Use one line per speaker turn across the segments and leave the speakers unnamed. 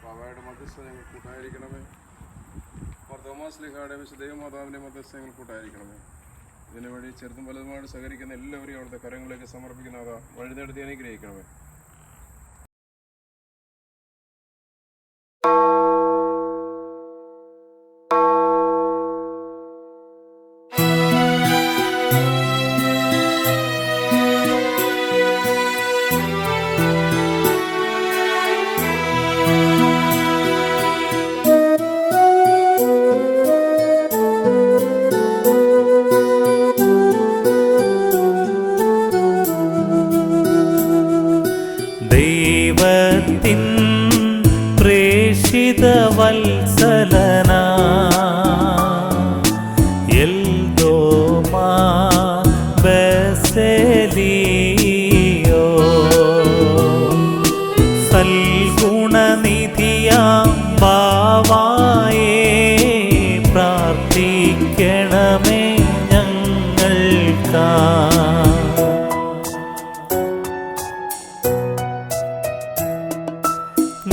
പാവയുടെ മധ്യസ്ഥ ഞങ്ങൾ കൂട്ടായിരിക്കണമേ. തോമാസ്ലിഹായുടെ വിശുദ്ധമാതാവിൻ്റെ മധ്യസ്ഥ ഞങ്ങൾ കൂട്ടായിരിക്കണമേ. ഇതിനു വേണ്ടി ചെറുതും വലുതുമായിട്ട് സഹകരിക്കുന്ന എല്ലാവരെയും അവിടുത്തെ കരങ്ങളിലേക്ക് സമർപ്പിക്കുന്ന വഴി നടത്തി അനുഗ്രഹിക്കണമേ.
വത്സലനാ എൽദോമാ ബസലിയോ സൽഗുണനിധിയാം ബാവായേ പ്രാർത്ഥിക്കണമേ ഞങ്ങൾക്കാ.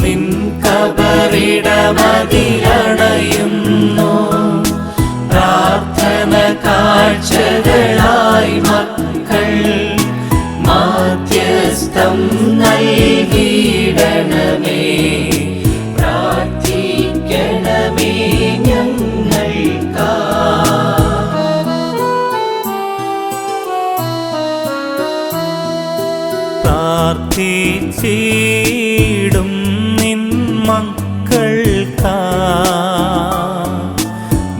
നിൻ കബറിടമതിലണയുന്നു പ്രാർത്ഥന കാഴ്ചകളായി മക്കൾ മാധ്യസ്ഥം നൽകിയിടണമേ പ്രാർത്ഥിക്കണമേ ഞങ്ങൾക്കാ. പ്രാർത്ഥിച്ചിടും മക്കൾക്കാ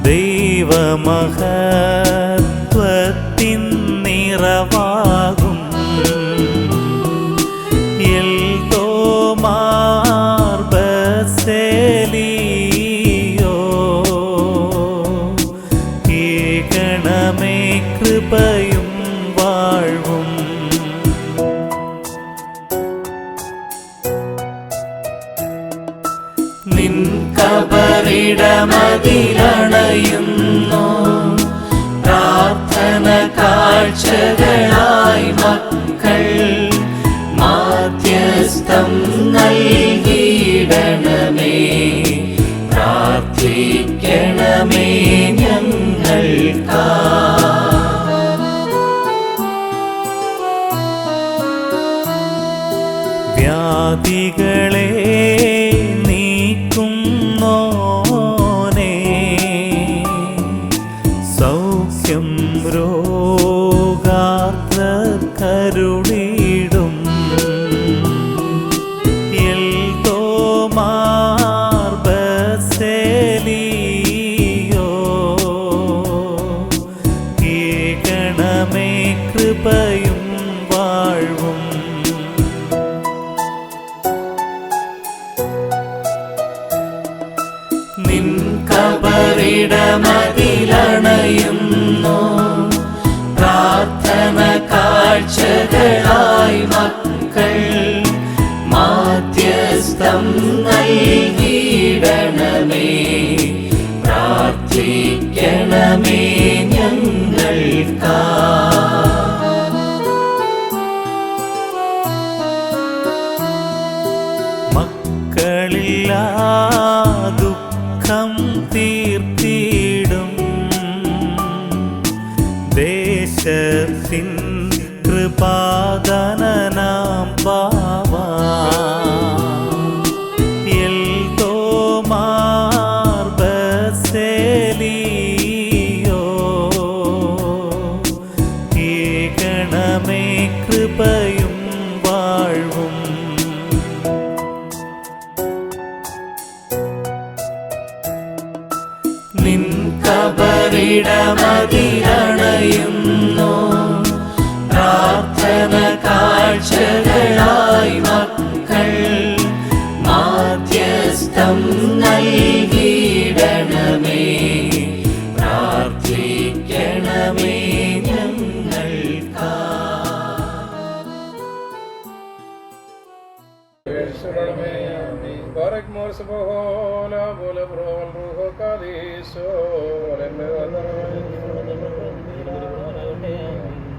ദൈവമഹത്വത്തിൻ നിറവാകും എൽദോമാർ ബസലിയോ ഏകണമേ കൃപയും വാഴ്വും. നിൻ കബറിടമതിലണയുന്നു പ്രാർത്ഥന കാഴ്ചകളായി മക്കൾ മാധ്യസ്ഥം നൽകിയിടണമേ പ്രാർത്ഥിക്കണമേ ഞങ്ങൾക്കാ. വ്യാധികളെ സൗഖ്യം രോഗാർദ്രകരുളിടും എൽദോമാർ ബസലിയോ ഏകണമേ കൃപയും വാഴ്വും. നിൻ കബറിടമതിലണയുന്നു പ്രാർത്ഥന കാഴ്ചകളായി മക്കൾ മാധ്യസ്ഥം നൽകിയിടണമേ പ്രാർത്ഥിക്കണമേ ഞങ്ങൾക്കാ. മക്കളില്ലാ ദുഃഖം തീർത്തിടും ദേശത്തിൻ കൃപാദനനാം ബാവാ എൽദോമാർ ബസലിയോ ഏകണമേ കൃപയും വാഴ്വും. നിൻ കബറിടമതിലണയുന്നു പ്രാർത്ഥന കാഴ്ചകളായി മക്കൾ മാധ്യസ്ഥം നൽകിയിടണമേ പ്രാർത്ഥിക്കണമേ ഞങ്ങൾക്കാ.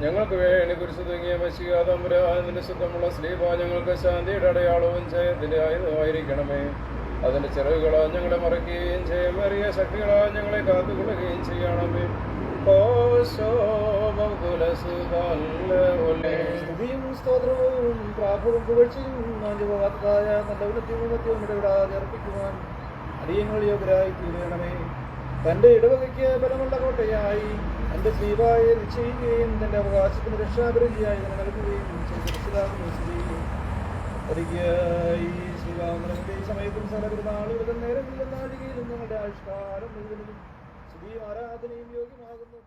ഞങ്ങൾക്ക് വേണ്ടി കുരിശു തൂങ്ങിയ മശിഹാ തമ്പുരാന്റെ ശുദ്ധമുള്ള സ്ലീബ ഞങ്ങൾക്ക് ശാന്തിയുടെ അടയാളവും ജയത്തിന്റെ ആയുധമായിരിക്കണമേ. അതിൻ്റെ ചിറകുകളാൽ ഞങ്ങളെ മറയ്ക്കുകയും ജയമേറിയ ശക്തികളാൽ ഞങ്ങളെ കാത്തുകൊള്ളുകയും ചെയ്യണമേ.
സ്തുതിയും സ്തോത്രവും പ്രാഭവും പുകഴ്ചയും വാഞ്ചുവാത്തായ നല്ല ഉന്നത്യവും ഇടവിടാതെ അർപ്പിക്കുവാൻ അടിയങ്ങൾ യോഗ്യരായി തീരണമേ. തൻ്റെ ഇടവകയ്ക്ക് ബലമുള്ള കോട്ടയായി തൻ്റെ ശ്രീവായെ നിശ്ചയിക്കുകയും തൻ്റെ അവകാശത്തിന് രക്ഷാപരിധിയായി തന്നെ നൽകുകയും ഈ ശ്രീവാമനന്റെ ഈ സമയത്തും സകല പെരുന്നാളുകളും നേരങ്ങളിലും നാഴികയിലും ഞങ്ങളുടെ ആവിഷ്കാരം മുഴുവനും സ്തുതിയും ആരാധനയും യോഗ്യമാകുന്നു.